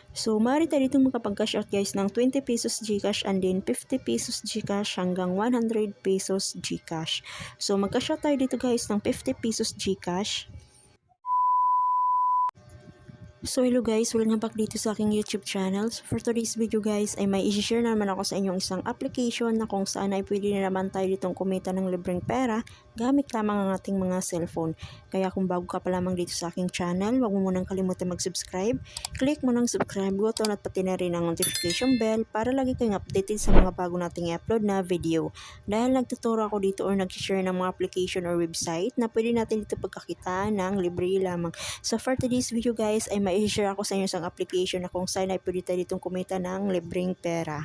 So, maaari tayo dito makapag-cash out guys ng 20 pesos GCash and then 50 pesos GCash hanggang 100 pesos GCash. So, mag-cash out tayo dito guys ng 50 pesos GCash. So hello guys, welcome back dito sa aking YouTube channel. So for today's video guys ay may i-share na naman ako sa inyong isang application na kung saan ay pwede na naman tayo ditong kumita ng libreng pera gamit lamang ang ating mga cellphone. Kaya kung bago ka pa lamang dito sa aking channel, huwag mo munang kalimutan mag-subscribe. Click mo ng subscribe button at pati na rin ang notification bell para lagi kayong updated sa mga bago nating i-upload na video. Dahil nagtuturo ako dito or nag-share ng mga application or website na pwede natin dito pagkakita ng libre lamang. So for today's video guys ay may i-share ako sa inyo isang application na kung saan ay pwede tayo ditong kumita ng libreng pera.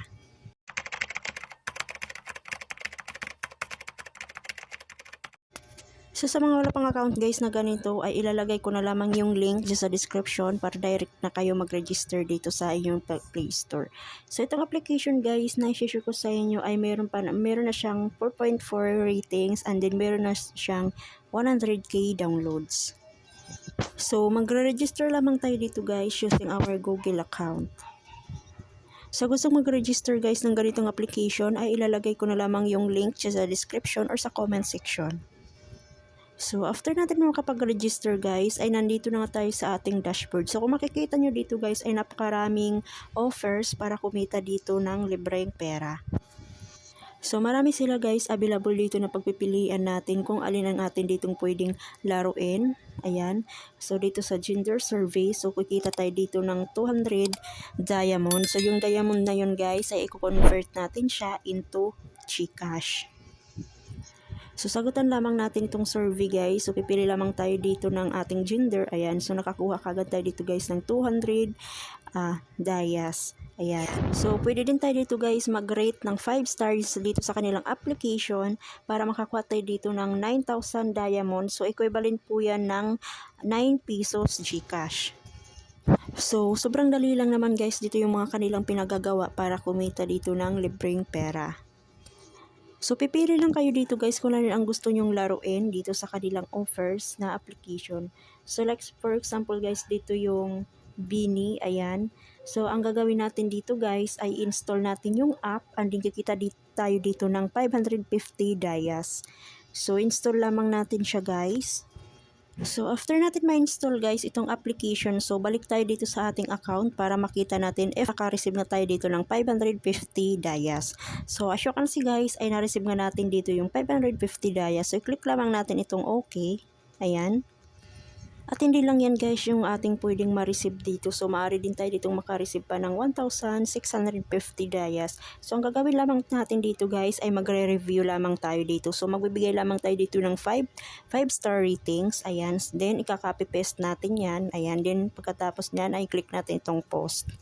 So sa mga wala pang account guys na ganito ay ilalagay ko na lamang yung link dyan sa description para direct na kayo mag-register dito sa inyong Play Store. So itong application guys na i-share ko sa inyo ay meron na siyang 4.4 ratings and then meron na siyang 100k downloads. So magre-register lamang tayo dito guys using our Google account. Sa gustong mag-register guys ng ganitong application ay ilalagay ko na lamang yung link dyan sa description or sa comment section. So, after natin makapag-register guys, ay nandito na nga tayo sa ating dashboard. So, kung makikita nyo dito guys, ay napakaraming offers para kumita dito ng libreng pera. So, marami sila guys available dito na pagpipilian natin kung alin ang atin ditong pwedeng laruin. Ayan. So, dito sa gender survey, so kikita tayo dito ng 200 diamond. So, yung diamond na yun guys, ay i-convert natin siya into GCash. So, sagutan lamang natin itong survey guys. So, pipili lamang tayo dito ng ating gender. Ayan. So, nakakuha kagad tayo dito guys ng 200 dayas. Ayan. So, pwede din tayo dito guys mag-rate ng 5 stars dito sa kanilang application para makakuha tayo dito ng 9,000 diamonds. So, equivalent po yan ng 9 pesos GCash. So, sobrang dali lang naman guys dito yung mga kanilang pinagagawa para kumita dito ng libreng pera. So, pipili lang kayo dito guys kung ano ang gusto nyong laruin dito sa kanilang offers na application. So, like for example guys, dito yung Bini, ayan. So, ang gagawin natin dito guys ay install natin yung app and din kikita tayo dito ng 550 dayas. So, install lamang natin siya guys. So, after natin ma-install guys itong application, so balik tayo dito sa ating account para makita natin if naka-receive na tayo dito ng 550 dayas. So, as you can see guys, ay na-receive nga natin dito yung 550 dayas. So, click lamang natin itong OK. Ayan. At hindi lang yan guys yung ating pwedeng ma-receive dito. So, maaari din tayo ditong maka-receive pa ng 1,650 dayas. So, ang gagawin lamang natin dito guys ay magre-review lamang tayo dito. So, magbibigay lamang tayo dito ng 5-star ratings. Ayan. Then, ika-copy paste natin yan. Ayan. Then, pagkatapos nyan ay click natin itong post.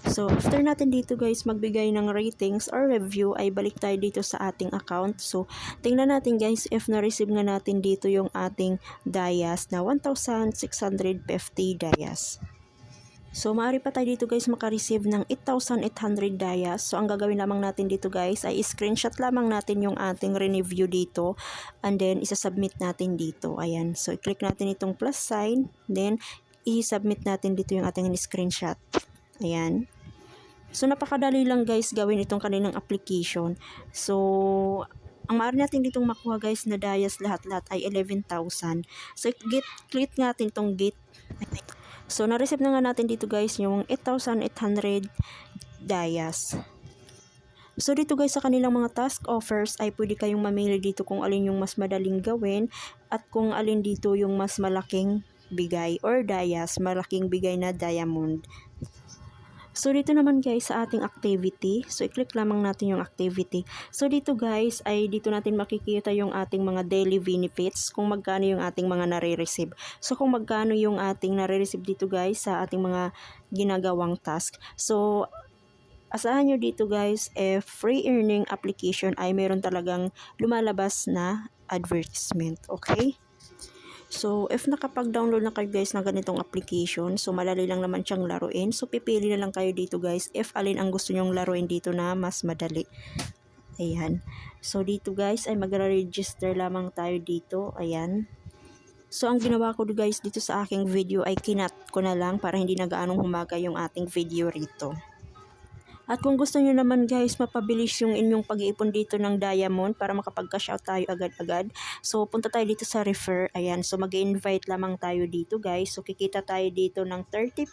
So, after natin dito guys magbigay ng ratings or review ay balik tayo dito sa ating account. So, tingnan natin guys if na-receive nga natin dito yung ating dayas na 1,650 dayas. So, maaari pa tayo dito guys makareceive ng 8,800 dayas. So, ang gagawin lamang natin dito guys ay screenshot lamang natin yung ating review dito and then isasubmit natin dito. Ayan. So, i-click natin itong plus sign. Then, i-submit natin dito yung ating screenshot. Ayan. So, napakadali lang guys gawin itong kanilang application. So, ang maaari natin ditong makuha guys na dayas lahat-lahat ay 11,000. So, click natin itong get. So, na-receive na nga natin dito guys yung 8,800 dayas. So, dito guys sa kanilang mga task offers ay pwede kayong mamili dito kung alin yung mas madaling gawin at kung alin dito yung mas malaking bigay or dayas, malaking bigay na diamond. So, dito naman guys sa ating activity. So, i-click lamang natin yung activity. So, dito guys ay dito natin makikita yung ating mga daily benefits kung magkano yung ating mga nare-receive. So, kung magkano yung ating nare-receive dito guys sa ating mga ginagawang task. So, asahan nyo dito guys, free earning application ay meron talagang lumalabas na advertisement. Okay? So, if nakapag-download na kayo guys ng ganitong application, so malali lang naman siyang laruin. So, pipili na lang kayo dito guys if alin ang gusto nyong laruin dito na mas madali. Ayan. So, dito guys ay mag-register lamang tayo dito. Ayan. So ang ginawa ko guys dito sa aking video ay kinat ko na lang para hindi na gaanong humaga yung ating video rito. At kung gusto nyo naman guys mapabilis yung inyong pag-iipon dito ng diamond para makapag-cash out tayo agad-agad. So punta tayo dito sa refer. Ayan, so mag-invite lamang tayo dito guys. So kikita tayo dito ng 30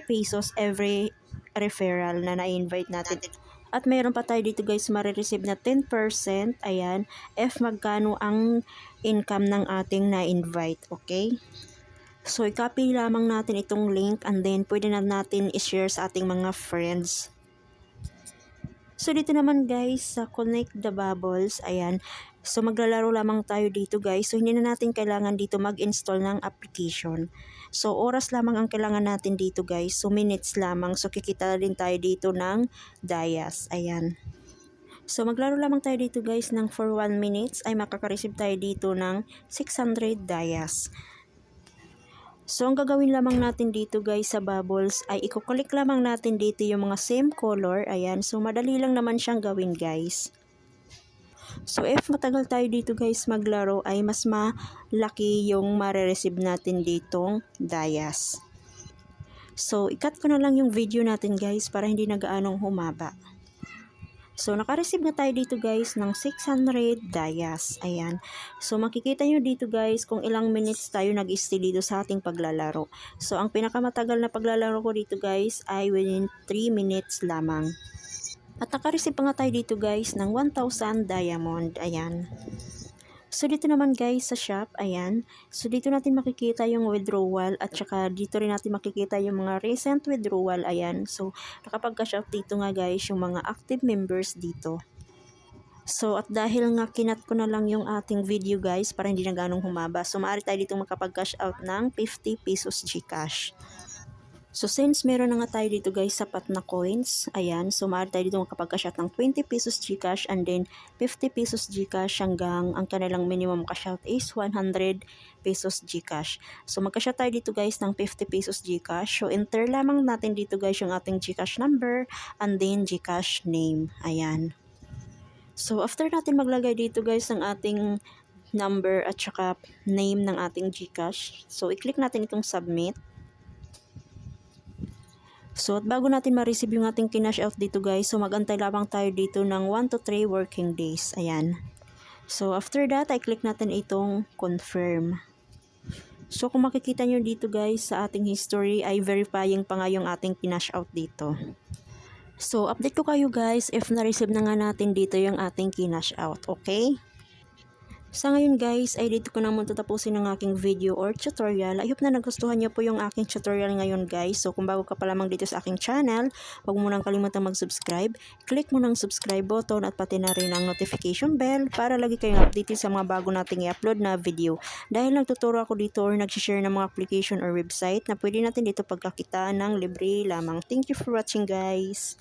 pesos every referral na na-invite natin. At meron pa tayo dito guys marireceive na 10%. Ayan, if magkano ang income ng ating na-invite. Okay? So i-copy lamang natin itong link and then pwede na natin i-share sa ating mga friends. So dito naman guys sa connect the bubbles, ayan. So maglalaro lamang tayo dito guys. So hindi na natin kailangan dito mag-install ng application. So oras lamang ang kailangan natin dito guys. So minutes lamang. So kikita din tayo dito ng dayas. Ayan. So maglaro lamang tayo dito guys ng for 1 minutes ay makaka-receive tayo dito ng 600 dayas. So ang gagawin lamang natin dito guys sa bubbles ay i-click lamang natin dito yung mga same color. Ayan, so madali lang naman siyang gawin guys. So if matagal tayo dito guys maglaro ay mas malaki yung mare-receive natin ditong dayas. So i-cut ko na lang yung video natin guys para hindi na gaanong humaba. So, naka-receive na tayo dito guys ng 600 dayas. Ayan. So, makikita nyo dito guys kung ilang minutes tayo nag-stay dito sa ating paglalaro. So, ang pinakamatagal na paglalaro ko dito guys ay within 3 minutes lamang. At naka-receive pa nga tayo dito guys ng 1,000 diamond. Ayan. So, dito naman guys sa shop, ayan. So, dito natin makikita yung withdrawal at saka dito rin natin makikita yung mga recent withdrawal, ayan. So, nakapag-cash out dito nga guys yung mga active members dito. So, at dahil nga kinat ko na lang yung ating video guys para hindi na ganong humaba. So, maaari tayo dito makapag-cash out ng 50 pesos Gcash. So, since meron na nga tayo dito guys sapat na coins, ayan, so maaari tayo dito makapag-cash out ng 20 pesos Gcash and then 50 pesos Gcash hanggang ang kanilang minimum cash out is 100 pesos Gcash. So, mag-cash out tayo dito guys ng 50 pesos Gcash. So, enter lamang natin dito guys yung ating Gcash number and then Gcash name. Ayan. So, after natin maglagay dito guys ng ating number at saka name ng ating Gcash, so, i-click natin itong submit. So, at bago natin ma-receive yung ating kinash out dito guys, so mag-antay lamang tayo dito ng 1 to 3 working days. Ayan. So, after that, I click natin itong confirm. So, kung makikita nyo dito guys sa ating history, ay verifying pa nga yung ating kinash out dito. So, update ko kayo guys if na-receive na nga natin dito yung ating kinash out. Okay? Sa ngayon guys, ay dito ko na muna tatapusin ang aking video or tutorial. I hope na nagustuhan nyo po yung aking tutorial ngayon guys. So kung bago ka pa lamang dito sa aking channel, huwag mo nang kalimutang mag-subscribe. Click mo ng subscribe button at pati na rin ang notification bell para lagi kayong updated sa mga bago nating i-upload na video. Dahil nagtuturo ako dito or nag-share ng mga application or website na pwede natin dito pagkakitaan ng libre lamang. Thank you for watching guys.